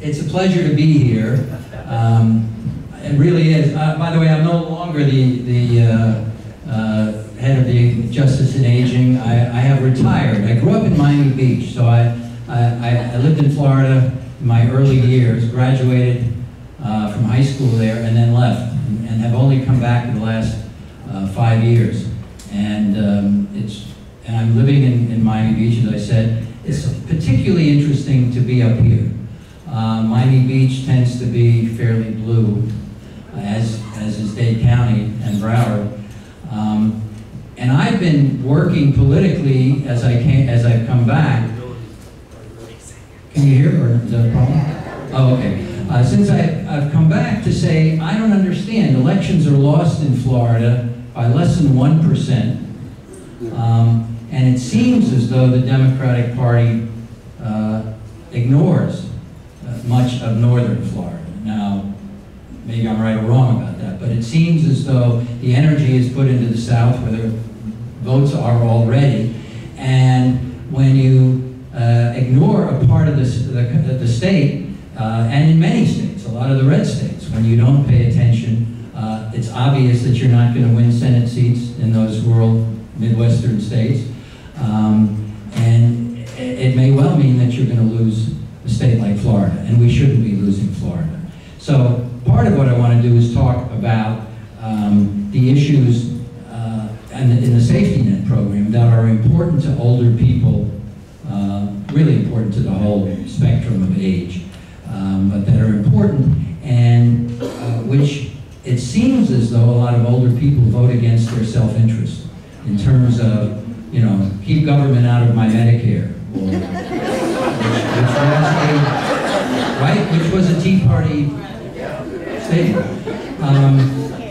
It's a pleasure to be here. It really is. By the way, I'm no longer the head of the Justice and Aging. I have retired. I grew up in Miami Beach, so I lived in Florida in my early years, graduated from high school there, and then left, and have only come back in the last 5 years. And I'm living in Miami Beach, as I said. It's particularly interesting to be up here. Miami Beach tends to be fairly blue, as is Dade County and Broward. And I've been working politically as I've come back. Can you hear, or is that a problem? Oh, okay. Since I've come back to say, I don't understand. Elections are lost in Florida by less than 1%. And it seems as though the Democratic Party ignores much of northern Florida. Now, maybe I'm right or wrong about that, but it seems as though the energy is put into the South where the votes are already, and when you ignore a part of the state, and in many states, a lot of the red states, when you don't pay attention, it's obvious that you're not going to win Senate seats in those rural Midwestern states, and it may well mean that you're going to lose a state like Florida, and we shouldn't be losing Florida. So part of what I want to do is talk about the issues in the safety net program that are important to older people, really important to the whole spectrum of age, but that are important, and which it seems as though a lot of older people vote against their self-interest in terms of, you know, keep government out of my Medicare, or, which was a Tea Party statement.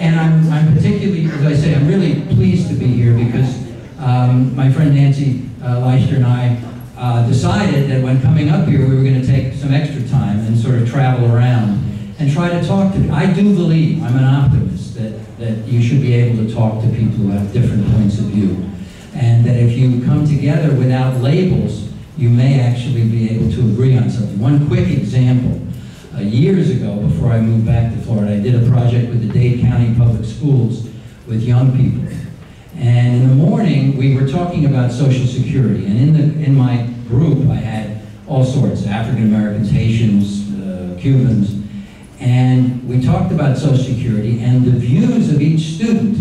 And I'm particularly, as I say, I'm really pleased to be here because my friend Nancy Leister and I decided that when coming up here we were going to take some extra time and sort of travel around and try to talk to, I do believe, I'm an optimist, that you should be able to talk to people who have different points of view. And that if you come together without labels, you may actually be able to agree on something. One quick example. Years ago, before I moved back to Florida, I did a project with the Dade County Public Schools with young people. And in the morning, we were talking about Social Security. And in my group, I had all sorts, African Americans, Haitians, Cubans. And we talked about Social Security, and the views of each student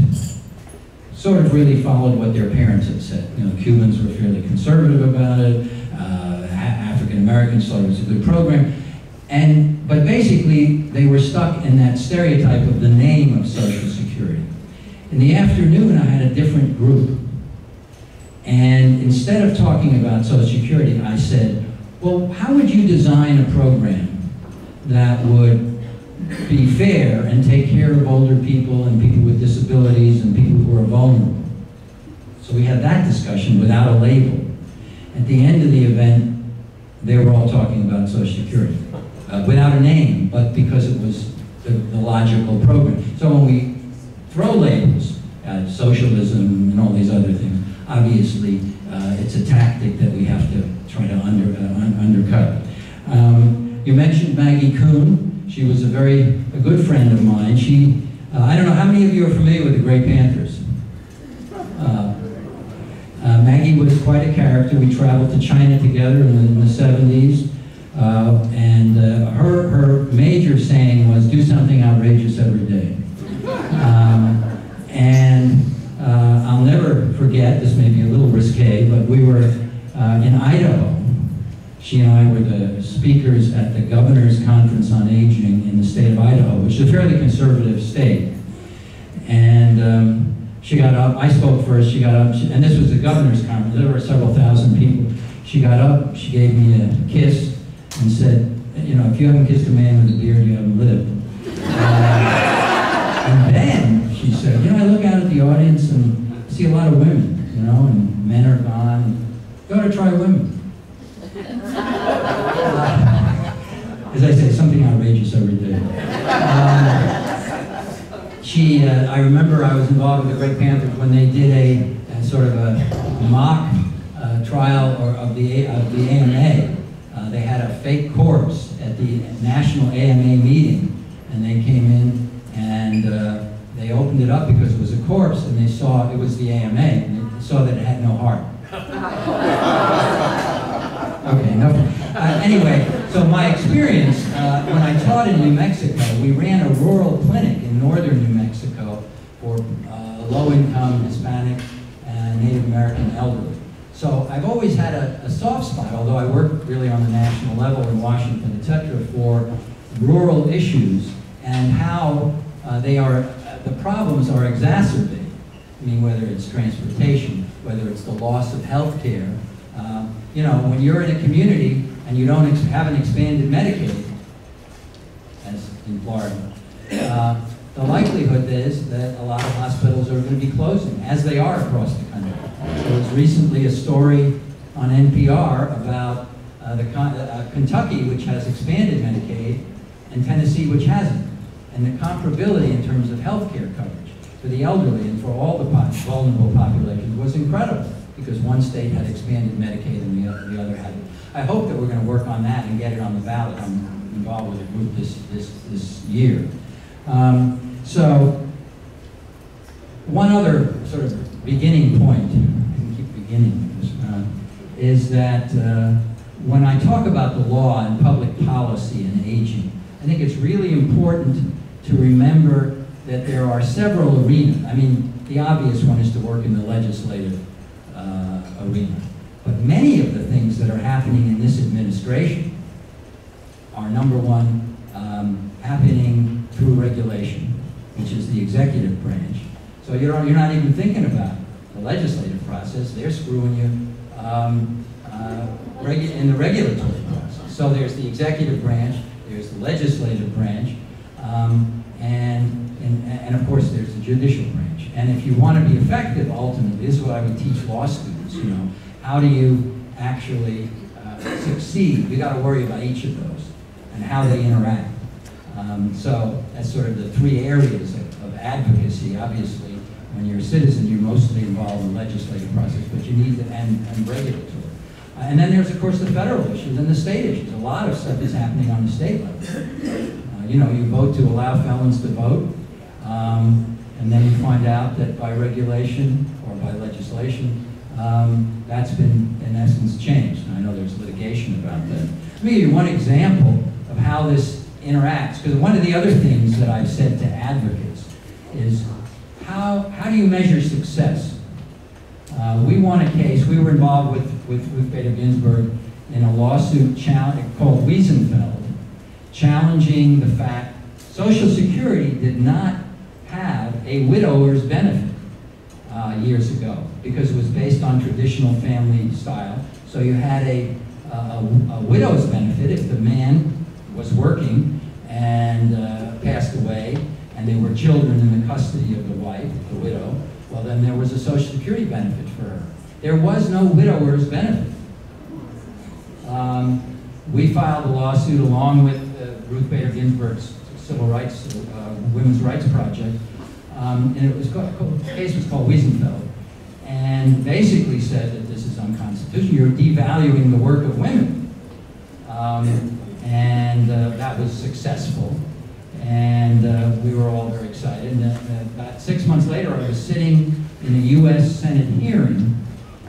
sort of really followed what their parents had said. You know, Cubans were fairly conservative about it. African Americans thought it was a good program. But basically, they were stuck in that stereotype of the name of Social Security. In the afternoon, I had a different group. And instead of talking about Social Security, I said, well, how would you design a program that would be fair and take care of older people and people with disabilities and people who are vulnerable? So we had that discussion without a label. At the end of the event, they were all talking about Social Security. Without a name, but because it was the logical program. So when we throw labels at socialism and all these other things, obviously it's a tactic that we have to try to undercut. You mentioned Maggie Kuhn. She was a good friend of mine. She, I don't know, how many of you are familiar with the Grey Panthers? Maggie was quite a character. We traveled to China together in the 70s. Her major saying was, do something outrageous every day. I'll never forget, this may be a little risque, but we were in Idaho. She and I were the speakers at the Governor's Conference on Aging in the state of Idaho, which is a fairly conservative state. And she got up, I spoke first, she got up, and this was the Governor's Conference, there were several thousand people. She got up, she gave me a kiss, and said, you know, if you haven't kissed a man with a beard, you haven't lived. And then she said, you know, I look out at the audience and see a lot of women, you know, and men are gone. You ought to try women. As I say, something outrageous every day. I remember I was involved with the Grey Panthers when they did a sort of a mock trial of the AMA They had a fake corpse at the National AMA meeting, and they came in and they opened it up because it was a corpse, and they saw it was the AMA, and they saw that it had no heart. Okay, no. Anyway, so my experience, when I taught in New Mexico, we ran a rural clinic in northern New Mexico for low-income Hispanic and Native American elderly. So I've always had a soft spot, although I work really on the national level in Washington, etc., for rural issues and how the problems are exacerbated. I mean, whether it's transportation, whether it's the loss of health care. You know, when you're in a community and you haven't expanded Medicaid, as in Florida, the likelihood is that a lot of hospitals are going to be closing, as they are across the country. There was recently a story on NPR about Kentucky, which has expanded Medicaid, and Tennessee, which hasn't. And the comparability in terms of health care coverage for the elderly and for all the vulnerable populations was incredible, because one state had expanded Medicaid and the other hadn't. I hope that we're going to work on that and get it on the ballot. I'm involved with a group this year. So one other sort of beginning point, I can keep beginning, is that when I talk about the law and public policy and aging, I think it's really important to remember that there are several arenas. I mean, the obvious one is to work in the legislative arena. But many of the things that are happening in this administration are, number one, happening through regulation, which is the executive branch. So you're not even thinking about the legislative process. They're screwing you in the regulatory process. So there's the executive branch, there's the legislative branch, and of course there's the judicial branch. And if you want to be effective, ultimately, this is what I would teach law students, you know, how do you actually succeed? You got to worry about each of those and how they interact. So that's sort of the three areas of advocacy. Obviously, when you're a citizen, you're mostly involved in the legislative process, but you need to, and regulatory. And then there's, of course, the federal issues and the state issues. A lot of stuff is happening on the state level. You know, you vote to allow felons to vote, and then you find out that by regulation or by legislation, that's been, in essence, changed. And I know there's litigation about that. Let me give you one example of how this interacts, because one of the other things that I've said to advocates is, how do you measure success? We won a case, we were involved with Ruth Bader Ginsburg in a lawsuit called Wiesenfeld, challenging the fact Social Security did not have a widower's benefit years ago, because it was based on traditional family style. So you had a widow's benefit if the man was working and passed away, and there were children in the custody of the wife, the widow. Well, then there was a Social Security benefit for her. There was no widower's benefit. We filed a lawsuit along with Ruth Bader Ginsburg's Civil Rights, Women's Rights Project, and it was the case was called Wiesenfeld, and basically said that this is unconstitutional. You're devaluing the work of women, and that was successful, and we were all very excited. And about 6 months later, I was sitting in a U.S. Senate hearing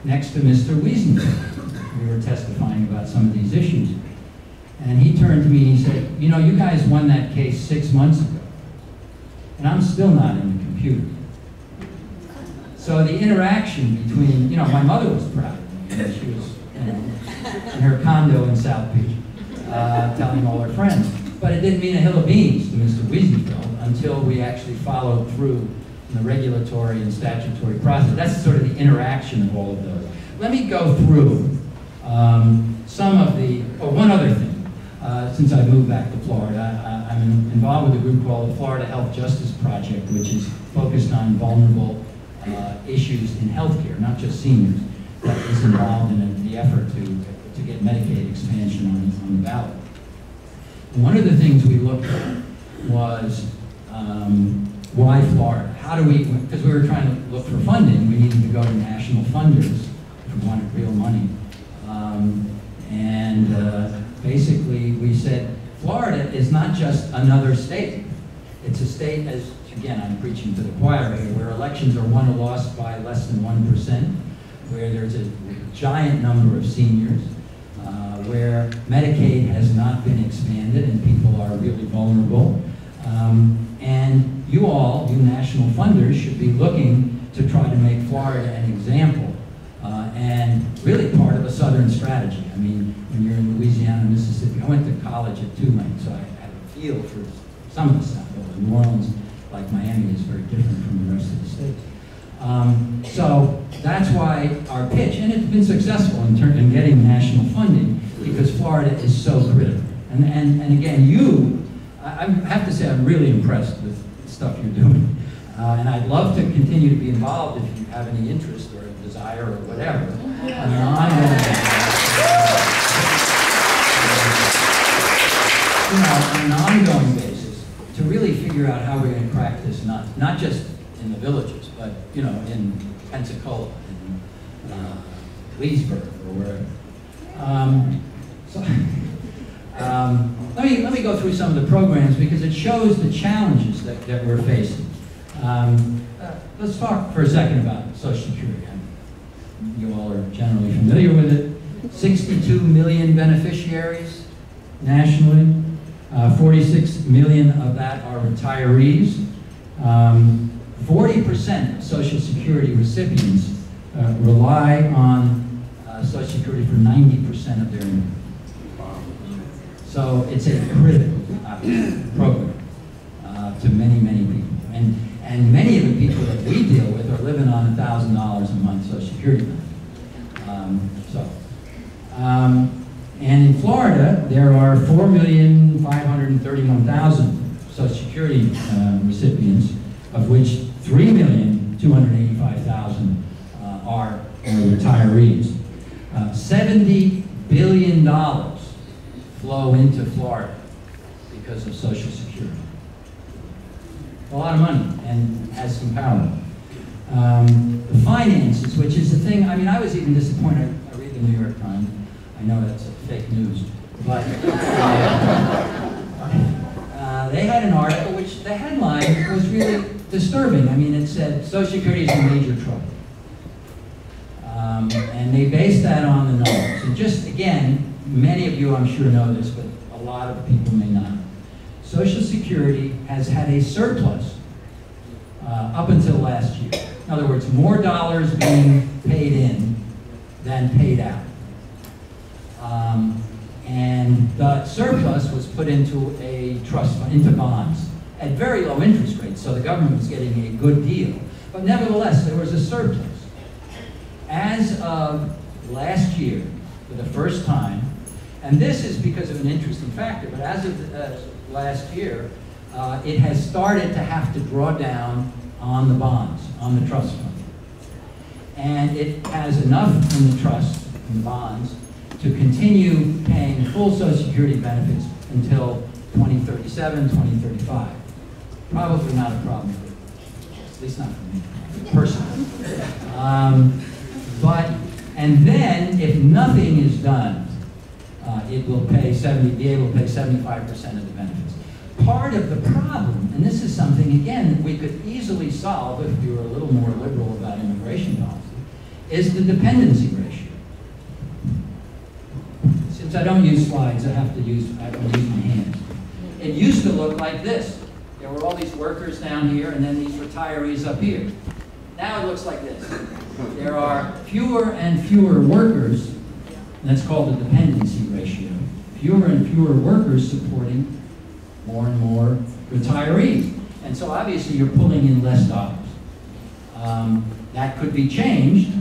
next to Mr. Wiesenfeld. We were testifying about some of these issues. And he turned to me and he said, you know, you guys won that case 6 months ago, and I'm still not in the computer. So the interaction between, you know, my mother was proud of me. You know, she was, you know, in her condo in South Beach, telling all her friends. But it didn't mean a hill of beans to Mr. Wiesenfeld until we actually followed through in the regulatory and statutory process. That's sort of the interaction of all of those. Let me go through some of the, one other thing. Since I moved back to Florida, I'm involved with a group called the Florida Health Justice Project, which is focused on vulnerable issues in healthcare, not just seniors, but is involved in the effort to get Medicaid expansion on the ballot. And one of the things we looked at was why Florida? How do we, because we were trying to look for funding, we needed to go to national funders if we wanted real money. basically we said, Florida is not just another state. It's a state, as again, I'm preaching to the choir here, where elections are won or lost by less than 1%, where there's a giant number of seniors, where Medicaid has not been expanded and people are really vulnerable. And you all, you national funders, should be looking to try to make Florida an example and really part of a Southern strategy. I mean, when you're in Louisiana, Mississippi, I went to college at Tulane, so I have a feel for some of the stuff. Although New Orleans, like Miami, is very different from the rest of the state. So that's why our pitch, and it's been successful in getting national funding, because Florida is so critical. And again, I have to say I'm really impressed with the stuff you're doing. And I'd love to continue to be involved if you have any interest or desire or whatever. On an ongoing basis, to really figure out how we're going to crack this nut, not just in the villages, but in Pensacola, in Leesburg, or wherever. Let me go through some of the programs because it shows the challenges that we're facing. Let's talk for a second about Social Security. You all are generally familiar with it. 62 million beneficiaries nationally. 46 million of that are retirees. 40% of Social Security recipients rely on Social Security for 90% of their income. So it's a critical program to many, many people. And many of the people that we deal with are living on $1,000 a month Social Security benefit. And in Florida, there are 4,531,000 Social Security recipients, of which 3,285,000 are retirees. $70 billion flow into Florida because of Social Security. A lot of money and has some power. The finances, which is the thing, I mean, I was even disappointed. I read the New York Times. I know that's fake news, but they had an article which the headline was really disturbing. I mean, it said, Social Security is in major trouble. And they based that on the numbers. And just, again, many of you I'm sure know this, but a lot of people may not. Social Security has had a surplus up until last year. In other words, more dollars being paid in than paid out. And the surplus was put into a trust fund, into bonds, at very low interest rates, so the government was getting a good deal. But nevertheless, there was a surplus. As of last year, for the first time, and this is because of an interesting factor, but as of last year, it has started to have to draw down on the bonds, on the trust fund. And it has enough in the trust, in the bonds, to continue paying full Social Security benefits until 2037, 2035. Probably not a problem for, at least not for me, personally. And then, if nothing is done, it will be able to pay 75% of the benefits. Part of the problem, and this is something, again, that we could easily solve if we were a little more liberal about immigration policy, is the dependency ratio. Since I don't use slides, I have to use my hands. It used to look like this. There were all these workers down here and then these retirees up here. Now it looks like this. There are fewer and fewer workers, and that's called the dependency ratio. Fewer and fewer workers supporting more and more retirees. And so obviously you're pulling in less dollars. That could be changed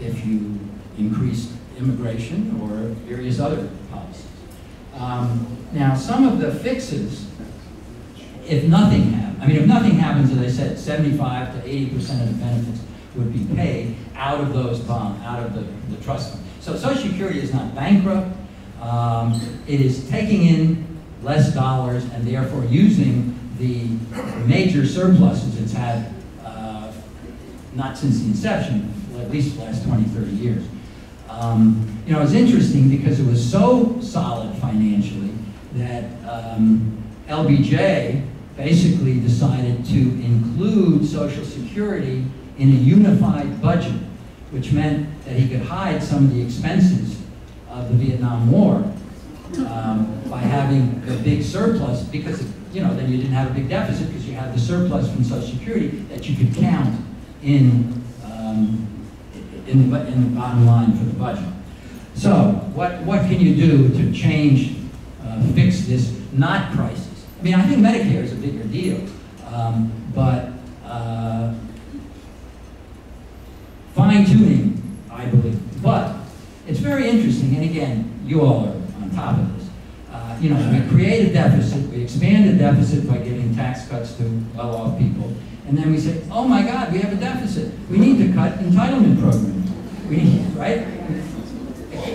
if you increase immigration or various other policies. Now, some of the fixes, if nothing happens, as I said, 75 to 80% of the benefits would be paid out of those bonds, out of the trust fund. So Social Security is not bankrupt. It is taking in less dollars and therefore using the major surpluses it's had, not since the inception, well, at least the last 20, 30 years, You know, it's interesting because it was so solid financially that LBJ basically decided to include Social Security in a unified budget, which meant that he could hide some of the expenses of the Vietnam War by having a big surplus, because, you know, then you didn't have a big deficit because you had the surplus from Social Security that you could count in the bottom line for the budget. So, what can you do to change, fix this not crisis? I mean, I think Medicare is a bigger deal, but fine-tuning, I believe. But it's very interesting, and again, you all are on top of this. You know, we create a deficit, we expand the deficit by giving tax cuts to well-off people, and then we say, oh my God, we have a deficit. We need to cut entitlement programs. We need, right?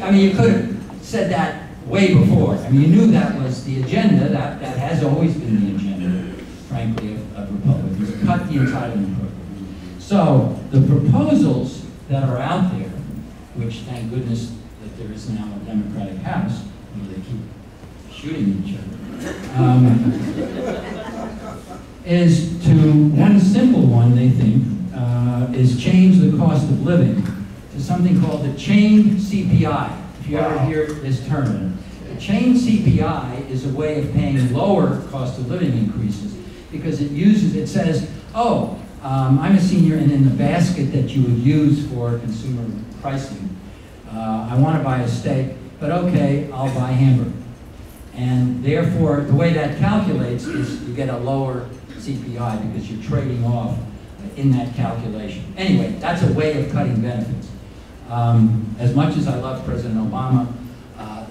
I mean, you could have said that way before. I mean, you knew that was the agenda. That has always been the agenda, frankly, of Republicans. Cut the entitlement program. So the proposals that are out there, which thank goodness that there is now a Democratic House, where they keep shooting each other, is to, one simple one, they think, is change the cost of living to something called the Chained Cpi, if you ever hear this term. The Chained Cpi is a way of paying lower cost of living increases because it says, oh, I'm a senior, and in the basket that you would use for consumer pricing, I want to buy a steak, but okay, I'll buy hamburger. And therefore, the way that calculates is you get a lower CPI because you're trading off in that calculation. Anyway, that's a way of cutting benefits. As much as I love President Obama,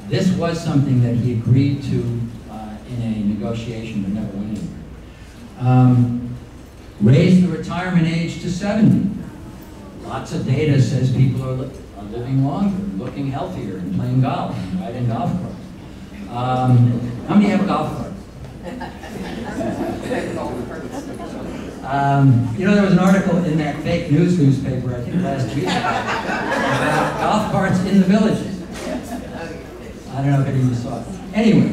this was something that he agreed to in a negotiation but never went anywhere. Raise the retirement age to 70. Lots of data says people are living longer, looking healthier, and playing golf, and riding golf carts. How many have golf carts? You know, there was an article in that fake news newspaper, I think last week, about golf carts in the villages. I don't know if any of you saw it. Anyway,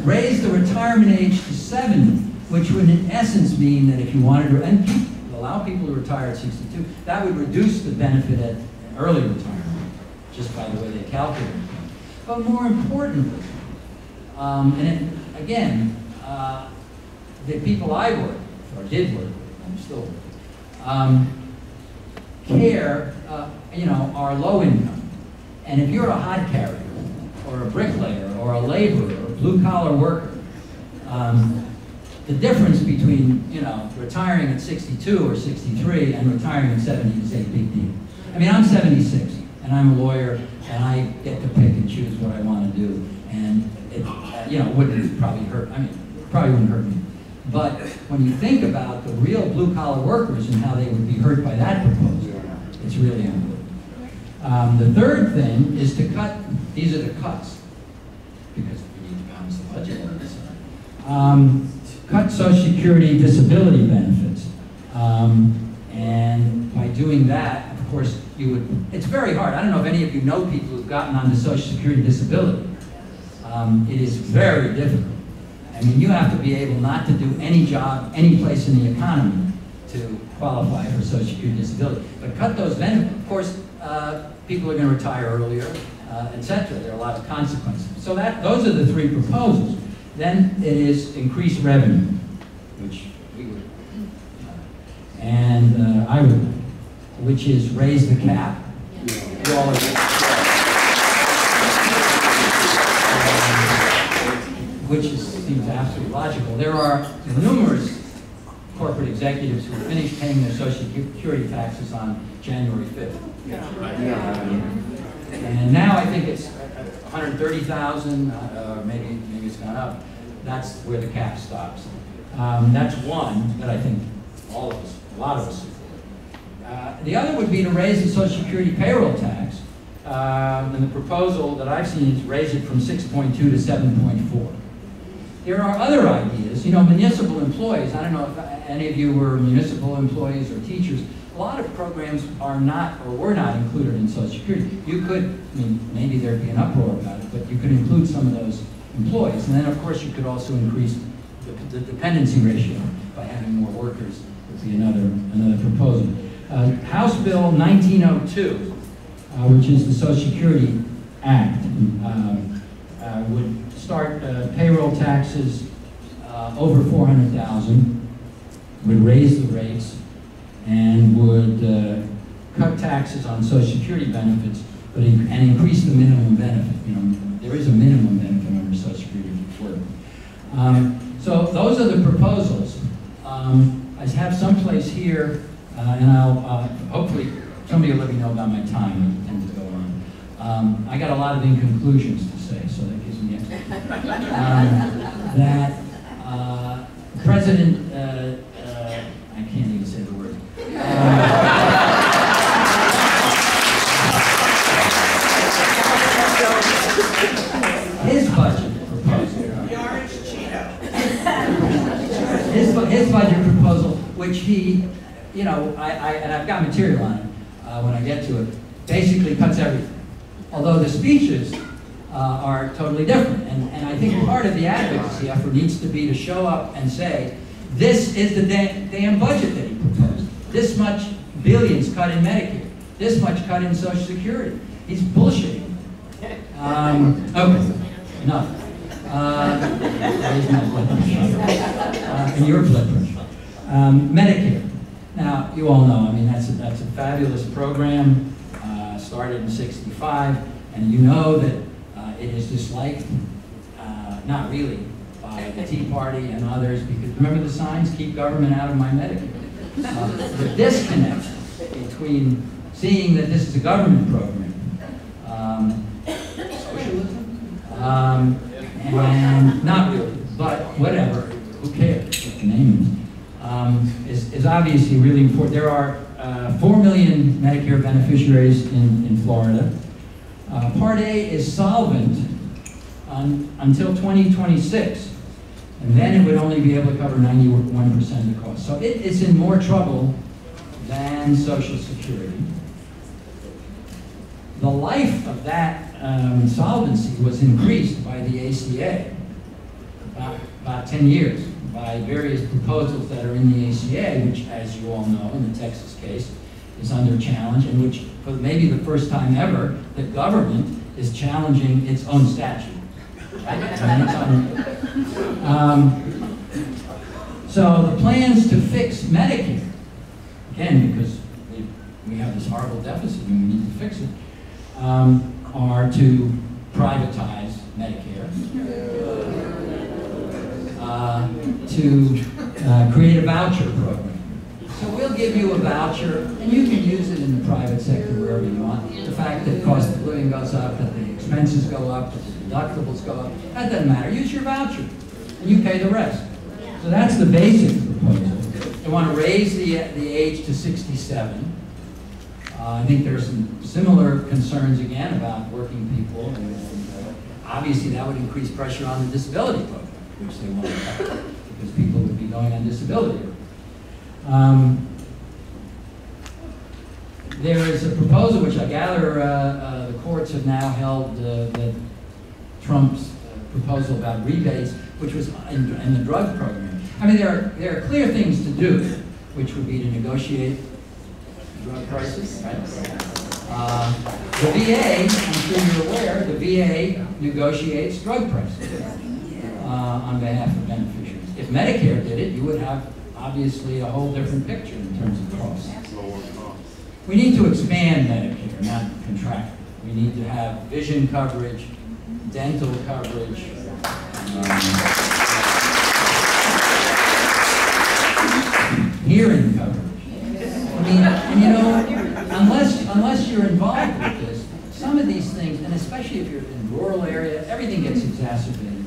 raise the retirement age to 70, which would in essence mean that if you wanted to, and allow people to retire at 62, that would reduce the benefit at early retirement, just by the way they calculate it. But more importantly, again, the people I work with, or did work with, I'm still care, you know, are low income. And if you're a hod carrier, or a bricklayer, or a laborer, or a blue-collar worker, the difference between, you know, retiring at 62 or 63 and retiring at 70 is a big deal. I mean, I'm 76, and I'm a lawyer, and I get to pick and choose what I want to do, and it, you know, wouldn't probably hurt. I mean, it probably wouldn't hurt me. But when you think about the real blue-collar workers and how they would be hurt by that proposal, it's really unbelievable. The third thing is to cut. These are the cuts, because we need to balance the budget on this side. Cut Social Security disability benefits, and by doing that, of course, you would. It's very hard. I don't know if any of you know people who've gotten onto Social Security disability. It is very difficult. I mean, you have to be able not to do any job, any place in the economy to qualify for Social Security disability. But cut those benefits. Of course, people are going to retire earlier, etc. There are a lot of consequences. So those are the three proposals. Then it is increase revenue, which we would, and I would, which is raise the cap. You all agree. Which seems absolutely logical. There are numerous corporate executives who finished paying their Social Security taxes on January 5th. And now I think it's 130,000, or maybe it's gone up. That's where the cap stops. That's one that I think all of us, a lot of us support. The other would be to raise the Social Security payroll tax. And the proposal that I've seen is raise it from 6.2 to 7.4. There are other ideas, you know, municipal employees. I don't know if any of you were municipal employees or teachers. A lot of programs are not, or were not included in Social Security. You could, I mean, maybe there'd be an uproar about it, but you could include some of those employees. And then, of course, you could also increase the dependency ratio by having more workers. Would be another proposal. House Bill 1902, which is the Social Security Act, would start payroll taxes over $400,000, would raise the rates, and would cut taxes on Social Security benefits, but and increase the minimum benefit. You know, there is a minimum benefit under Social Security work. So those are the proposals. I have someplace here, and I'll hopefully somebody will let me know about my time. I tend to go on. I got a lot of inconclusions to say, so that gives me extra. That President, I can't even say the word. His budget proposal. The orange Cheeto. His budget proposal, which he, you know, and I've got material on it when I get to it, basically cuts everything. Although the speeches are totally different. And I think part of the advocacy effort needs to be to show up and say, this is the damn budget that he proposed. This much billions cut in Medicare. This much cut in Social Security. He's bullshitting. Okay, enough. Raise my blood pressure. And your blood pressure. Medicare. Now, you all know, I mean, that's a fabulous program, started in '65, and you know that it is disliked, not really, by the Tea Party and others, because remember the signs, keep government out of my Medicare. The disconnect between seeing that this is a government program, socialism, and not really, but whatever, who cares what the name is obviously really important. There are 4 million Medicare beneficiaries in Florida. Part A is solvent until 2026, and then it would only be able to cover 91% of the cost. So it is in more trouble than Social Security. The life of that solvency was increased by the ACA about 10 years by various proposals that are in the ACA, which, as you all know, in the Texas case, is under challenge, and which, for maybe the first time ever, the government is challenging its own statute. Right? So the plans to fix Medicare, again, because we have this horrible deficit and we need to fix it, are to privatize Medicare, to create a voucher program. So we'll give you a voucher, and you can use it in the private sector wherever you want. The fact that cost of living goes up, that the expenses go up, that the deductibles go up, that doesn't matter. Use your voucher, and you pay the rest. So that's the basic proposal. They want to raise the age to 67. I think there's some similar concerns again about working people, and obviously that would increase pressure on the disability program, which they want to cut, because people would be going on disability. There is a proposal, which I gather the courts have now held that Trump's proposal about rebates, which was in the drug program. I mean, there are clear things to do, which would be to negotiate drug prices, right? The VA, I'm sure you're aware, the VA negotiates drug prices on behalf of beneficiaries. If Medicare did it, you would have obviously a whole different picture in terms of costs. We need to expand Medicare, not contract. We need to have vision coverage, dental coverage, hearing coverage. I mean, and you know, unless you're involved with this, some of these things, and especially if you're in a rural area, everything gets exacerbated.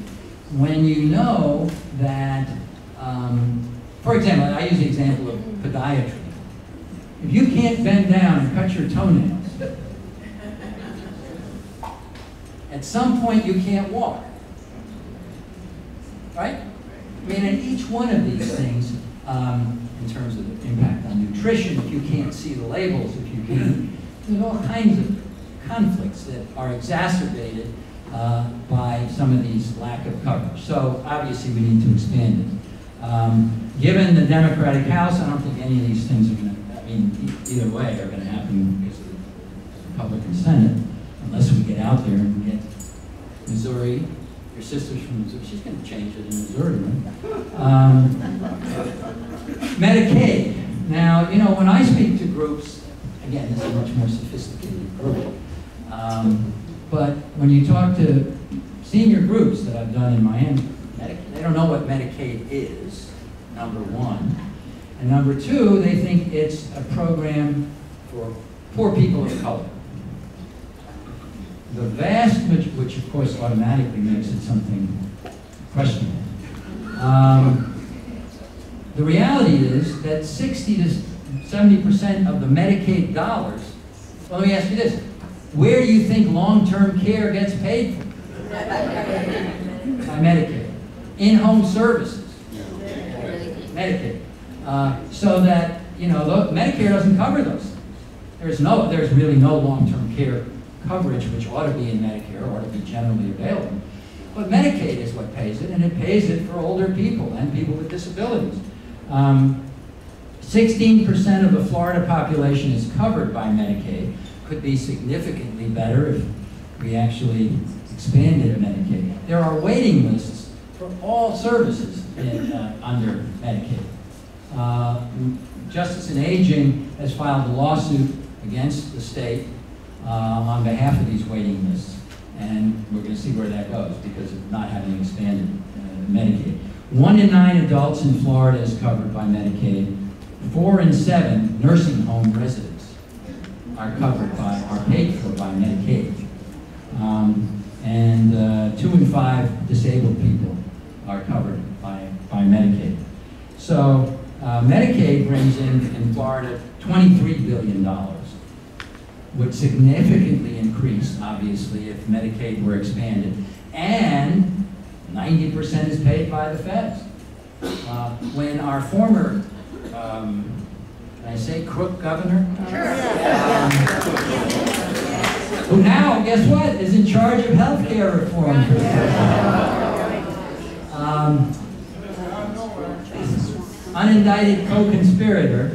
When you know that, for example, I use the example of podiatry. If you can't bend down and cut your toenails, at some point you can't walk, right? I mean, and each one of these things, in terms of the impact on nutrition, nutrition if you can't see the labels, if you can't. There's all kinds of conflicts that are exacerbated by some of these lack of coverage. So obviously we need to expand it. Given the Democratic House, I don't think any of these things are going to, I mean, either way are going to happen because of the Republican Senate, unless we get out there and get Missouri. Your sister's from Missouri. She's going to change it in Missouri, right? Medicaid. Now, you know, when I speak to groups, again, this is a much more sophisticated group, but when you talk to senior groups that I've done in Miami, they don't know what Medicaid is, number one. And number two, they think it's a program for poor people of color. The vast majority, which of course automatically makes it something questionable. The reality is that 60 to 70% of the Medicaid dollars, well, let me ask you this, where do you think long-term care gets paid for? By Medicaid. In-home services. Medicaid. So that, you know, Medicare doesn't cover those. There's really no long-term care coverage which ought to be in Medicare, ought to be generally available. But Medicaid is what pays it, and it pays it for older people and people with disabilities. 16% of the Florida population is covered by Medicaid. Could be significantly better if we actually expanded Medicaid. There are waiting lists for all services under Medicaid. Justice in Aging has filed a lawsuit against the state on behalf of these waiting lists. And we're going to see where that goes because of not having expanded Medicaid. 1 in 9 adults in Florida is covered by Medicaid. 4 in 7 nursing home residents are paid for by Medicaid. And 2 in 5 disabled people are covered by Medicaid. So Medicaid brings in Florida $23 billion. Would significantly increase, obviously, if Medicaid were expanded. And 90% is paid by the feds. When our former, can I say crook governor? Who now, guess what, is in charge of health care reform. Unindicted co-conspirator.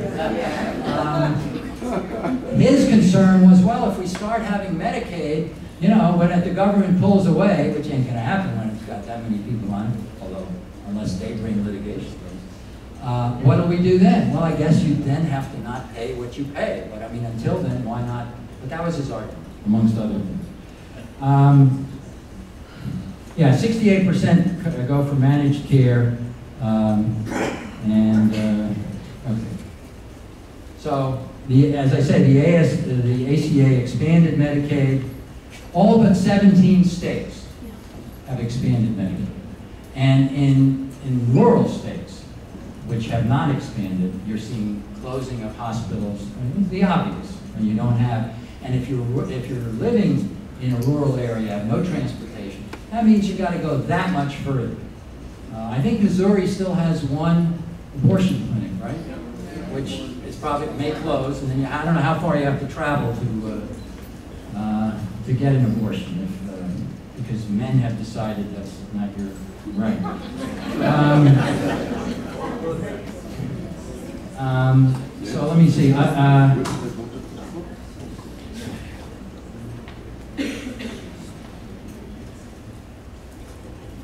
His concern was, well, if we start having Medicaid, you know, when the government pulls away, which ain't going to happen when it's got that many people on it, although unless they bring litigation, what do we do then? Well, I guess you then have to not pay what you pay. But I mean, until then, why not? But that was his argument, amongst other things. Yeah, 68% go for managed care, okay. So, as I said, the ACA expanded Medicaid. All but 17 states have expanded Medicaid. And in rural states, which have not expanded, you're seeing closing of hospitals. I mean, it's the obvious when you don't have. And if you're living in a rural area, have no transportation, that means you got to go that much further. I think Missouri still has one abortion clinic, right? Which is probably may close, and then I don't know how far you have to travel to get an abortion, because men have decided that's not your right. So let me see.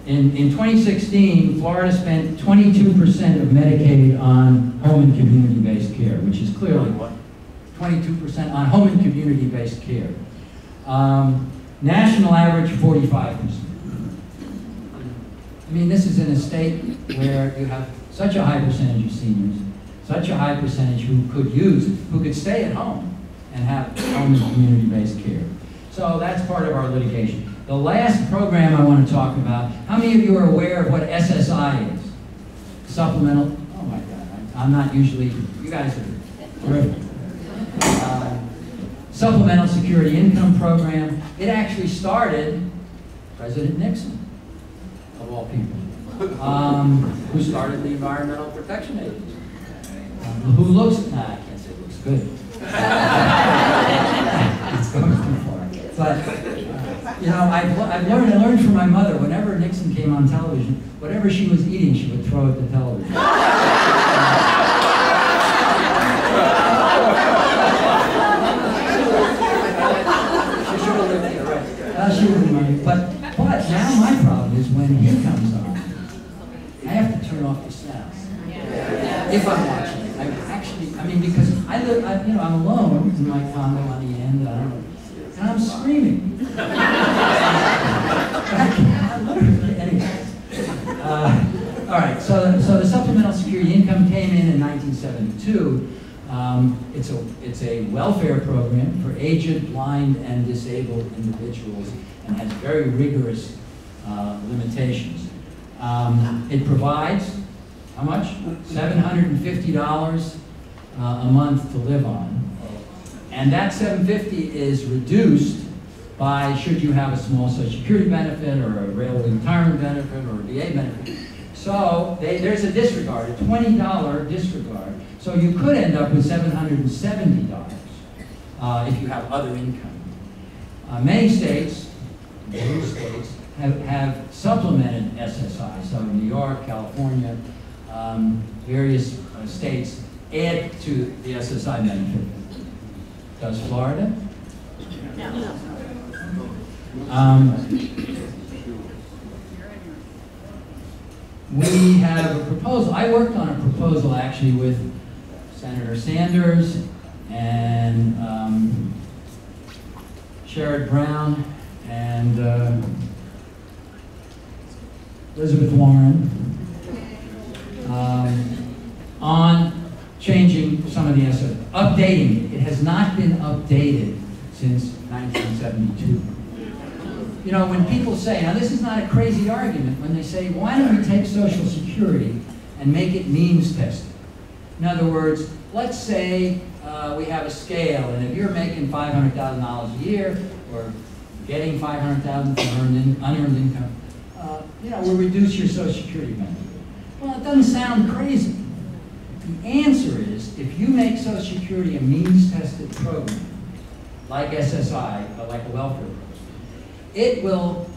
In 2016, Florida spent 22% of Medicaid on home and community-based care, which is clearly what? 22% on home and community-based care. National average, 45%. I mean, this is in a state where you have such a high percentage of seniors, such a high percentage who could stay at home and have home and community-based care. So that's part of our litigation. The last program I want to talk about, how many of you are aware of what SSI is? Supplemental, oh my God, I'm not usually, you guys are terrific. Supplemental Security Income Program. It actually started President Nixon, of all people, who started the Environmental Protection Agency. Who looks, nah, I can't say good. It's going too far. But, you know, I learned from my mother, whenever Nixon came on television, whatever she was eating, she would throw at the television. She wouldn't mind. But now my problem is when he comes on, I have to turn off the sound. If I'm watching it. I mean, because I'm alone in my condo on the end, and I'm screaming. Anyway. All right, so the Supplemental Security Income came in 1972. It's a welfare program for aged, blind, and disabled individuals, and has very rigorous limitations. It provides, how much? $750 a month to live on. And that $750 is reduced by, should you have a small Social Security benefit, or a railway retirement benefit, or a VA benefit. So there's a disregard, a $20 disregard. So you could end up with $770 if you have other income. Many states, blue states, have supplemented SSI. So New York, California, various states add to the SSI benefit. Does Florida? No. We have a proposal. I worked on a proposal actually with Senator Sanders and Sherrod Brown and Elizabeth Warren on changing some of the SSI, updating it. It has not been updated since 1972. You know, when people say, now this is not a crazy argument, when they say, why don't we take Social Security and make it means tested? In other words, let's say we have a scale, and if you're making $500,000 a year, or getting $500,000 from unearned income, you know, we'll reduce your Social Security benefit. Well, it doesn't sound crazy. The answer is, if you make Social Security a means-tested program, like SSI, like a welfare program, it will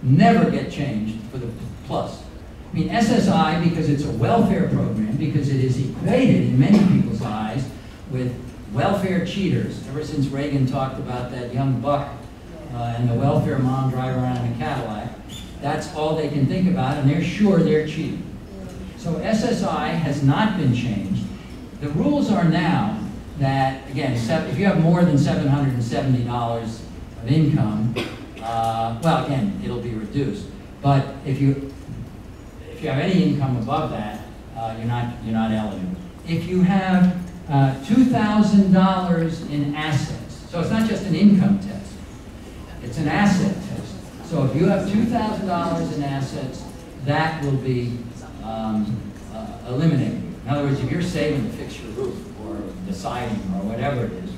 never get changed for the plus. I mean, SSI, because it's a welfare program, because it is equated in many people's eyes with welfare cheaters. Ever since Reagan talked about that young buck and the welfare mom driving around in a Cadillac, that's all they can think about, and they're sure they're cheating. So SSI has not been changed. The rules are now that, again, if you have more than $770 of income, well, again, it'll be reduced. But if you have any income above that, you're not eligible. If you have $2,000 in assets, so it's not just an income test, it's an asset test. So if you have $2,000 in assets, that will be eliminated. In other words, if you're saving to fix your roof or the siding or whatever it is,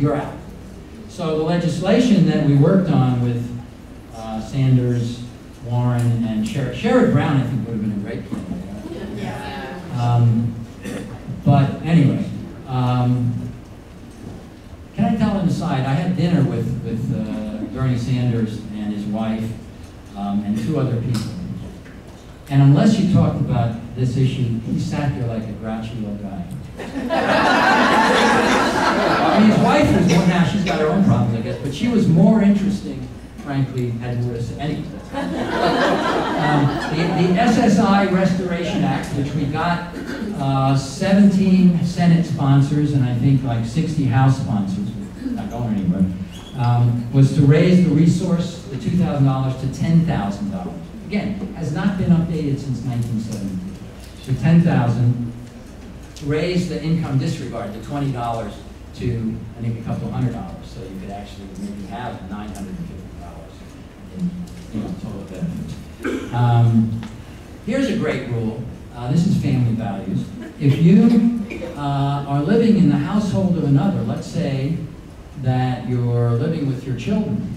you're out. So the legislation that we worked on with Sanders, Warren, and Sherrod Brown, I think, would have been a great candidate. Yeah. But anyway, can I tell an aside? I had dinner with Bernie Sanders and his wife and two other people. And unless you talked about this issue, he sat there like a grouchy little guy. I mean, his wife was more, now she's got her own problems, I guess, but she was more interesting, frankly, had more to say. Anyway. The SSI Restoration Act, which we got 17 Senate sponsors and I think like 60 House sponsors, not going anywhere, was to raise the resource, the $2,000 to $10,000. Again, has not been updated since 1970. So $10,000, raise the income disregard, the $20 to, I think, a couple $100, so you could actually maybe have $950 in total benefits. Here's a great rule. This is family values. If you are living in the household of another, let's say that you're living with your children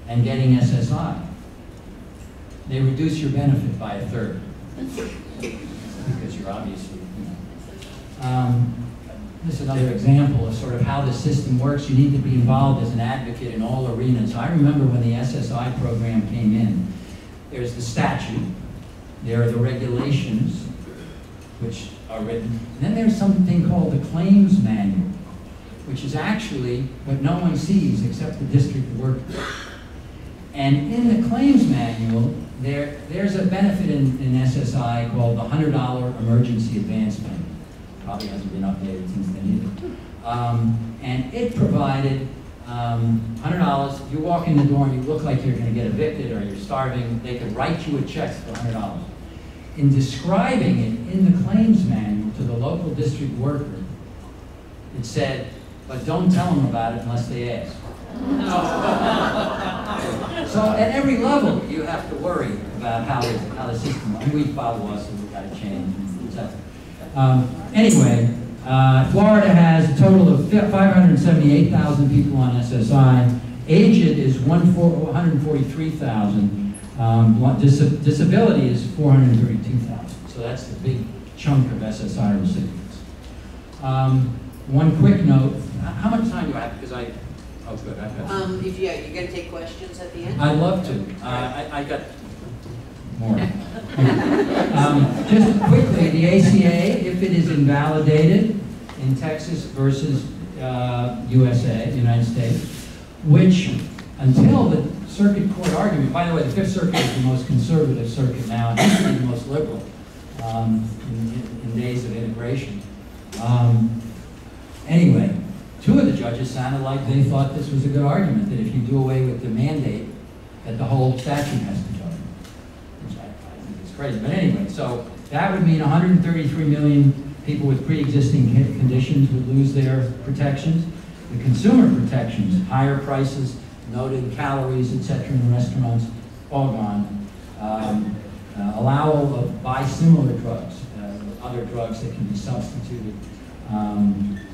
and getting SSI, they reduce your benefit by 1/3 because you're obviously, this is another example of sort of how the system works. You need to be involved as an advocate in all arenas. I remember when the SSI program came in, there's the statute, there are the regulations, which are written, and then there's something called the claims manual, which is actually what no one sees except the district worker. And in the claims manual, there's a benefit in SSI called the $100 emergency advance payment. Probably hasn't been updated since then either. And it provided $100. You walk in the door and you look like you're going to get evicted or you're starving, they could write you a check for $100. In describing it in the claims manual to the local district worker, it said, but don't tell them about it unless they ask. So at every level, you have to worry about how the system works. And we filed a lawsuit, we've got to change, etc. Anyway, Florida has a total of 578,000 people on SSI. Aged is 143,000. Disability is 432,000. So that's the big chunk of SSI recipients. One quick note. How much time do I have? Because oh, good. I've got If you're going to take questions at the end? I'd love to. I got more. Just quickly, the ACA, if it is invalidated in Texas versus USA, United States, which until the circuit court argument, by the way, the Fifth Circuit is the most conservative circuit now, and used to be the most liberal in days of integration. Anyway, two of the judges sounded like they thought this was a good argument, that if you do away with the mandate, that the whole statute has to go. Which I think is crazy. But anyway, so that would mean 133 million people with pre-existing conditions would lose their protections. The consumer protections, higher prices, noted calories, etc. in the restaurants, all gone. Allow biosimilar drugs, other drugs that can be substituted.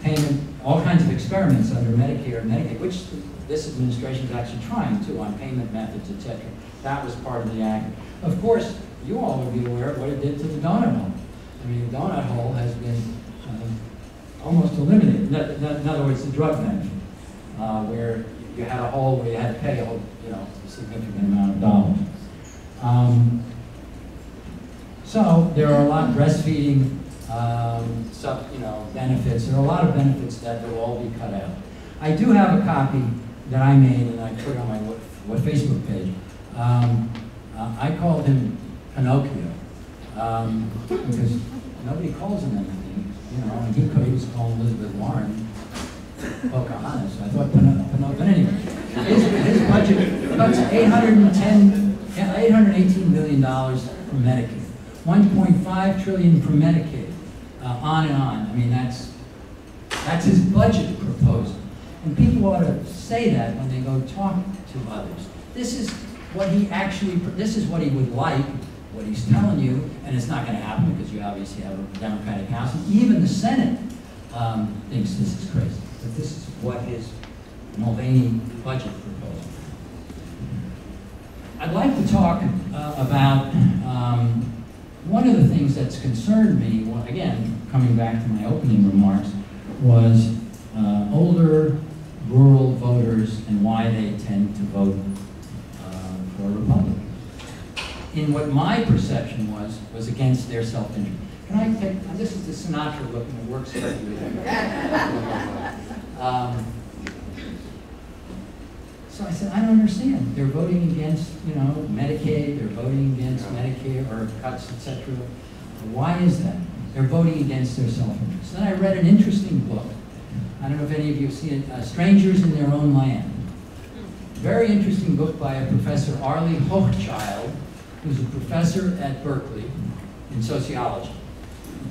Payment, all kinds of experiments under Medicare and Medicaid, which this administration is actually trying to on payment methods, etc. That was part of the act. Of course, you all would be aware of what it did to the donut hole. I mean, the donut hole has been almost eliminated. In other words, the drug benefit, where you had a hole where you had to pay a significant amount of dollars. So there are a lot of breastfeeding benefits. There are a lot of benefits that will all be cut out. I do have a copy that I made and I put on my Facebook page. I called him Pinocchio because nobody calls him anything, and he was calling Elizabeth Warren Pocahontas. I thought Pinocchio, but anyway, his budget, that's $818 million from Medicaid, $1.5 trillion from Medicaid, on and on. I mean, that's his budget proposal. And people ought to say that when they go talk to others. This is what he would like, what he's telling you, and it's not going to happen because you obviously have a Democratic House. And even the Senate thinks this is crazy. But this is what his Mulvaney budget proposal. I'd like to talk about one of the things that's concerned me, again, coming back to my opening remarks, was older rural voters and why they tend to vote for Republicans. In what my perception was against their self-interest. Can I take, this is the Sinatra look and it works for you. So I said, I don't understand. They're voting against, Medicaid, they're voting against Medicare or cuts, etc. Why is that? They're voting against their self-interest. Then I read an interesting book. I don't know if any of you have seen it, Strangers in Their Own Land. Very interesting book by a Professor Arlie Hochschild, who's a professor at Berkeley in sociology.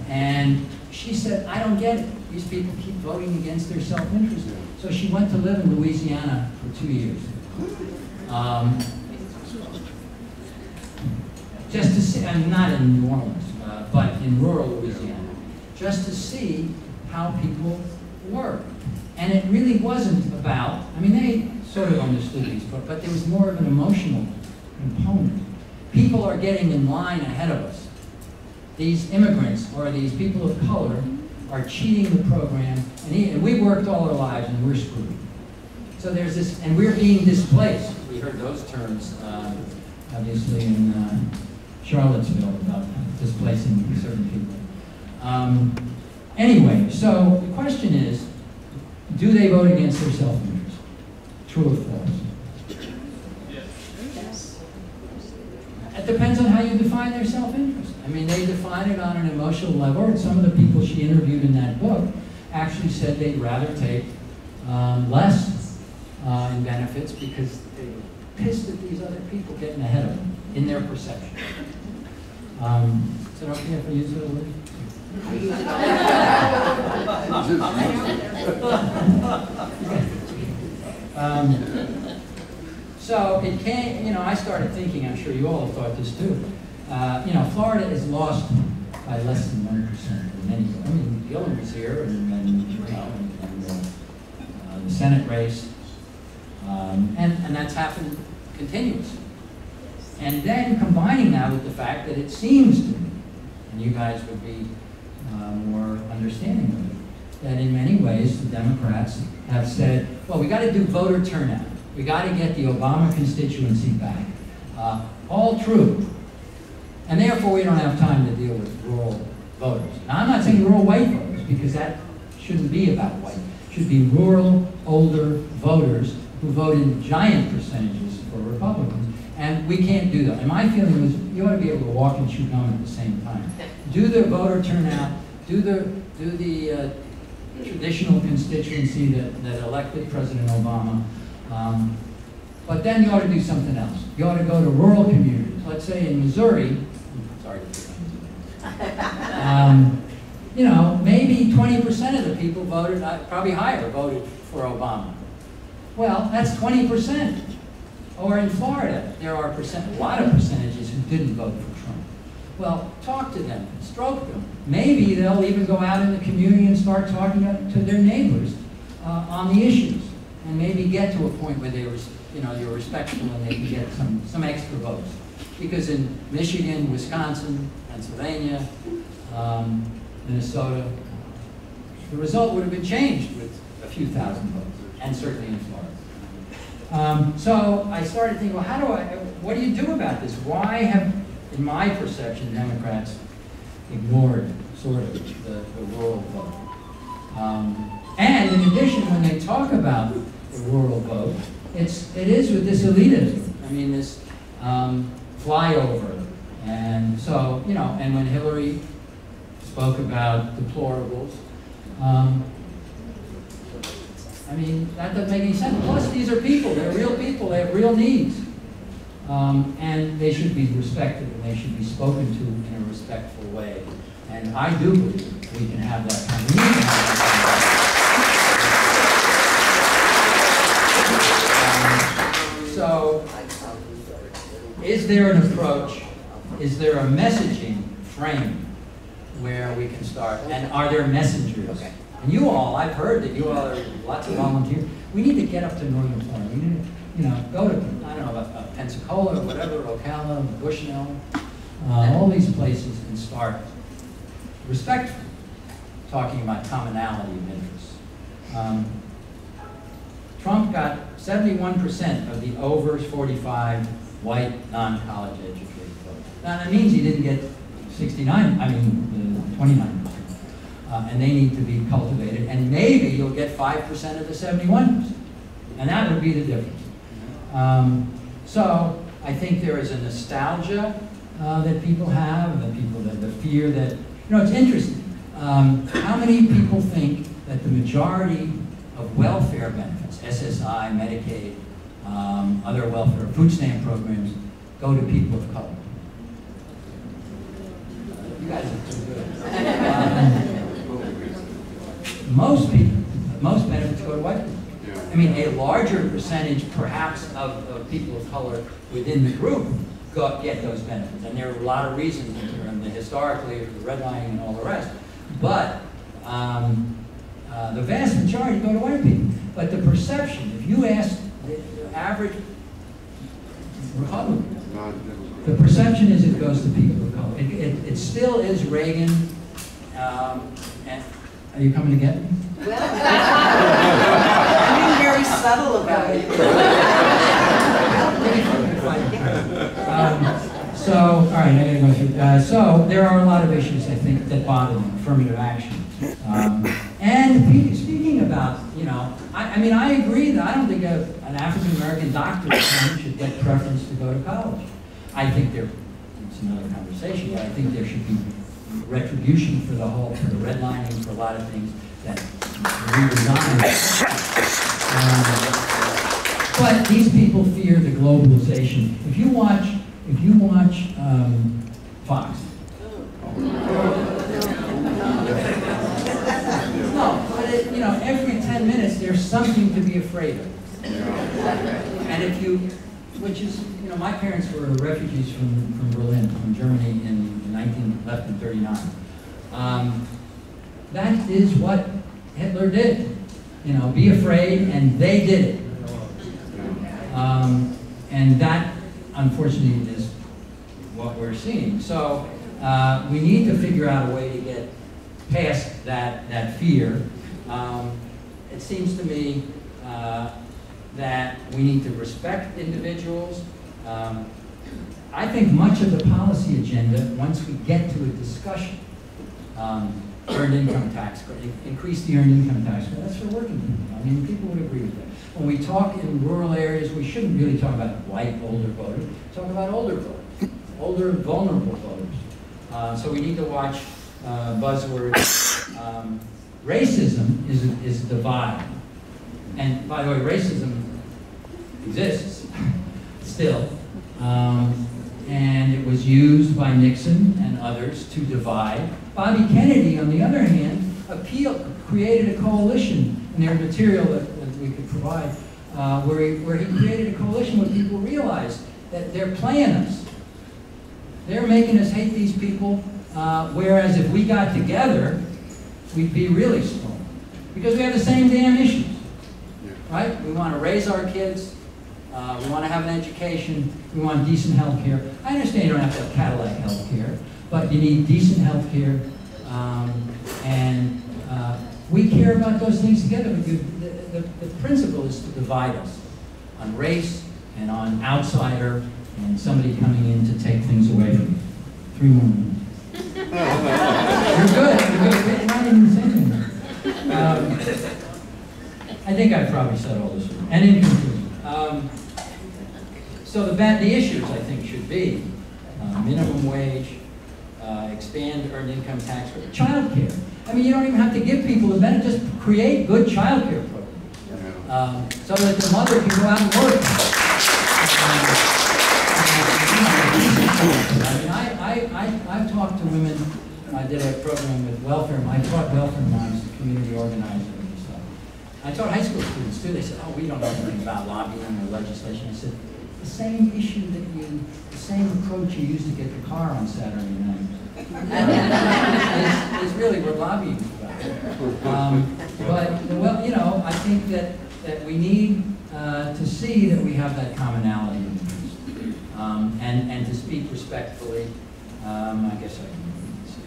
And she said, I don't get it. These people keep voting against their self-interest. So she went to live in Louisiana for 2 years. Just to see, I mean, not in New Orleans, but in rural Louisiana, just to see how people were. And it really wasn't about, I mean, they sort of understood these, but there was more of an emotional component. People are getting in line ahead of us. These immigrants or these people of color are cheating the program, and we worked all our lives and we're screwed. So there's this, and we're being displaced. We heard those terms, obviously, in Charlottesville about displacing certain people. Anyway, so the question is, do they vote against their self-interest? True or false? Yes. It depends on how you define their self-interest. I mean, they define it on an emotional level, and some of the people she interviewed in that book actually said they'd rather take less in benefits because they were pissed at these other people getting ahead of them in their perception. Is it okay if I use that word? So it can't, you know, I started thinking, I'm sure you all have thought this too, you know, Florida is lost by less than 1% in many, I mean, Gillum was here, and you know, and the Senate race, and that's happened continuously. And then combining that with the fact that it seems to me, and you guys would be more understanding of it, that in many ways the Democrats have said, well, we got to do voter turnout. We got to get the Obama constituency back. All true. And therefore we don't have time to deal with rural voters. Now I'm not saying rural white voters, because that shouldn't be about white. It should be rural, older voters who vote in giant percentages for Republicans. And we can't do that. And my feeling was you ought to be able to walk and chew gum at the same time. Do the voter turnout, do the traditional constituency that elected President Obama. But then you ought to do something else. You ought to go to rural communities. Let's say in Missouri, sorry to you know, maybe 20% of the people voted, probably higher, voted for Obama. Well, that's 20%. Or in Florida, there are a lot of percentages who didn't vote for Trump. Well, talk to them, stroke them. Maybe they'll even go out in the community and start talking to their neighbors on the issues, and maybe get to a point where they were, you know, you're respectful and they can get some extra votes. Because in Michigan, Wisconsin, Pennsylvania, Minnesota, the result would have been changed with a few thousand votes, and certainly in Florida. So I started thinking, well, what do you do about this? Why have, in my perception, Democrats ignored sort of the rural vote? And in addition, when they talk about the rural vote, it is with this elitism. I mean, this flyover. And so, you know, and when Hillary spoke about deplorables, I mean, that doesn't make any sense. Plus, these are people. They're real people. They have real needs. And they should be respected, and they should be spoken to in a respectful way. And I do believe we can have that kind of need. So, is there an approach? Is there a messaging frame where we can start? And are there messengers? Okay. And you all, I've heard that you all are lots of volunteers. We need to get up to Northern Florida. We need to, you know, go to, I don't know, Pensacola or whatever, Ocala, Bushnell, all these places, and start respectfully talking about commonality of interests. Trump got 71% of the over 45 white, non-college educated vote. Now that means he didn't get 29%. And they need to be cultivated, and maybe you'll get 5% of the 71%, and that would be the difference. So I think there is a nostalgia that people have, the fear that, you know, it's interesting. How many people think that the majority of welfare benefits, SSI, Medicaid, other welfare, food stamp programs, go to people of color? You guys are too good. Most people, most benefits go to white people. Yeah. I mean, a larger percentage, perhaps, of people of color within the group get those benefits. And there are a lot of reasons, historically, the redlining and all the rest. But the vast majority go to white people. But the perception, if you ask the average Republican, the perception is it goes to people of color. It still is Reagan, Are you coming to get me? Well, I'm being very subtle about it. So, all right, I gotta go through. So, there are a lot of issues, I think, that bother them, affirmative action. And speaking about, you know, I mean, I agree that I don't think an African-American doctor's son should get preference to go to college. I think it's another conversation, but I think there should be retribution for the redlining, for a lot of things that we resign. But these people fear the globalization. If you watch Fox. No, but you know, every 10 minutes there's something to be afraid of. And if you, which is, you know, my parents were refugees from Berlin, from Germany left in 39. That is what Hitler did. You know, be afraid, and they did it. And that, unfortunately, is what we're seeing. So we need to figure out a way to get past that fear. It seems to me that we need to respect individuals. I think much of the policy agenda, once we get to a discussion, earned income tax credit, increase the earned income tax credit, that's for working people. I mean, people would agree with that. When we talk in rural areas, we shouldn't really talk about white older voters, talk about older voters, older vulnerable voters. So we need to watch buzzwords. Racism is a divide. And by the way, racism exists still. And it was used by Nixon and others to divide. Bobby Kennedy, on the other hand, created a coalition in their material that we could provide, where he created a coalition where people realized that they're playing us. They're making us hate these people, whereas if we got together, we'd be really strong. Because we have the same damn issues, right? We want to raise our kids. We want to have an education. We want decent health care. I understand you don't have to have Cadillac health care, but you need decent health care. We care about those things together. But the principle is to divide us on race and on outsider and somebody coming in to take things away from you. 3 more minutes. You're good. You're not even saying anything. I think I've probably said all this. And in conclusion, so the issues, I think, should be minimum wage, expand earned income tax credit, child care. I mean, you don't even have to give people the benefit, just create good child care programs so that the mother can go out and work. I've talked to women. I did a program with welfare. I taught welfare moms, community organizing and stuff. I taught high school students too. They said, "Oh, we don't know anything about lobbying or legislation." I said, "The same issue the same approach you used to get the car on Saturday night is really what lobbying is about." But well, you know, I think that we need to see that we have that commonality, and to speak respectfully. I guess I can say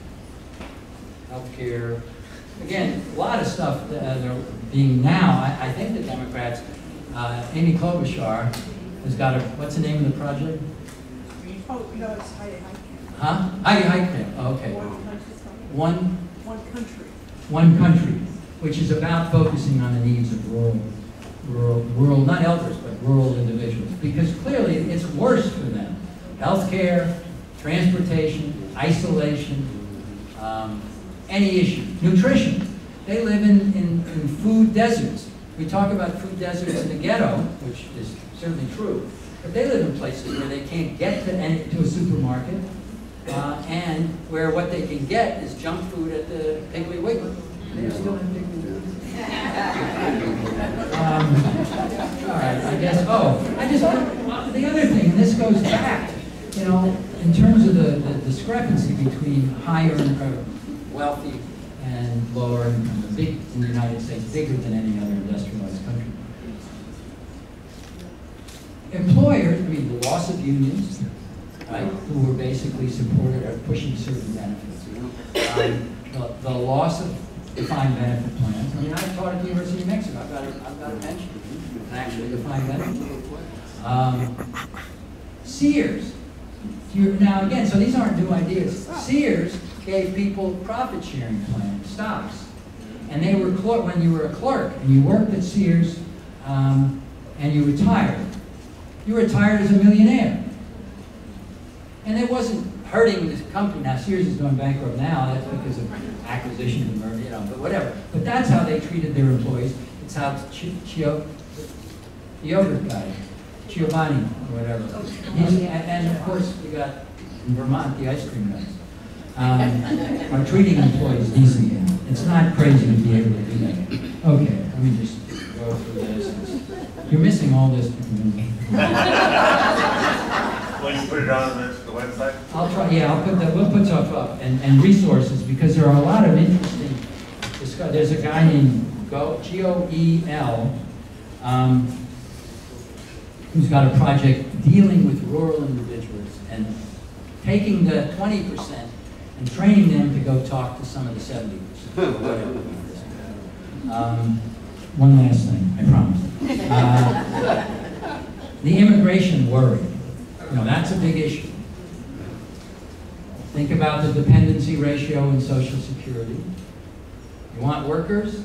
healthcare. Again, a lot of stuff that are being now. I think the Democrats, Amy Klobuchar, has got what's the name of the project? Oh, no, it's Heidi Heitkamp. Huh? Heidi Heitkamp. Oh, okay. One country. One country, which is about focusing on the needs of rural, not elders, but rural individuals. Because clearly it's worse for them. Healthcare, transportation, isolation, any issue. Nutrition. They live in food deserts. We talk about food deserts in the ghetto, which is certainly true, but they live in places where they can't get to a supermarket, and where what they can get is junk food at the Piggly Wiggly. They still have Piggly Wiggly. All right, I guess. The other thing, and this goes back, you know, in terms of the discrepancy between higher wealthy and lower income, big in the United States, bigger than any other industrialized country. Employers, I mean, the loss of unions, right, who were basically supported or pushing certain benefits. The loss of defined benefit plans. I mean, I taught at the University of New Mexico. I've got a pension, an actually defined benefit. Sears. Now again, so these aren't new ideas. Sears gave people profit sharing plans, stocks. And they were, when you were a clerk and you worked at Sears and you retired as a millionaire. And it wasn't hurting this company. Now Sears is going bankrupt now, that's because of acquisition and merger, you know, but whatever. But that's how they treated their employees. It's how the yogurt guy, Giovanni or whatever. And of course you got in Vermont the ice cream guys. Are treating employees decently. It's not crazy to be able to do that. Okay, let me just go through this. You're missing all this. Will you put it on the website? I'll try. Yeah, I'll put that. We'll put stuff up and resources because there are a lot of interesting. There's a guy named Goel, who's got a project dealing with rural individuals and taking the 20% and training them to go talk to some of the 70%. One last thing, I promise. The immigration worry. You know, that's a big issue. Think about the dependency ratio in Social Security. You want workers?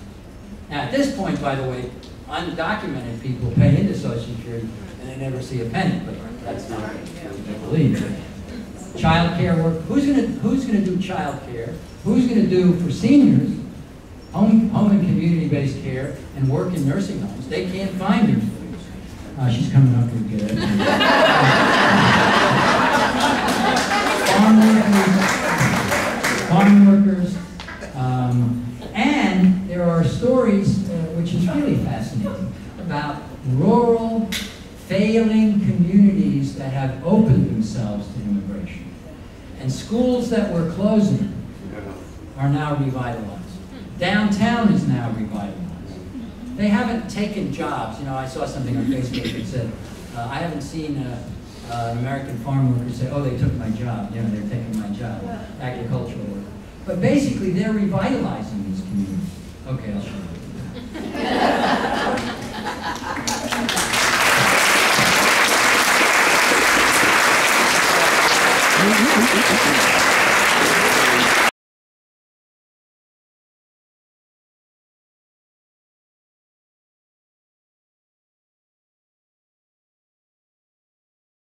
Now, at this point, by the way, undocumented people pay into Social Security and they never see a penny, but that's not what they believe. Child care work. Who's gonna do child care? Who's gonna do for seniors home and community-based care and work in nursing homes? They can't find employees. She's coming up here to get it. Farm workers, and there are stories, which is really fascinating, about rural, failing communities that have opened themselves to immigration. And schools that were closing are now revitalized. Downtown is now revitalized. They haven't taken jobs. You know, I saw something on Facebook that said, I haven't seen an American farm worker say, oh, they took my job. You know, they're taking my job, agricultural work. But basically, they're revitalizing these communities. Okay, I'll show you.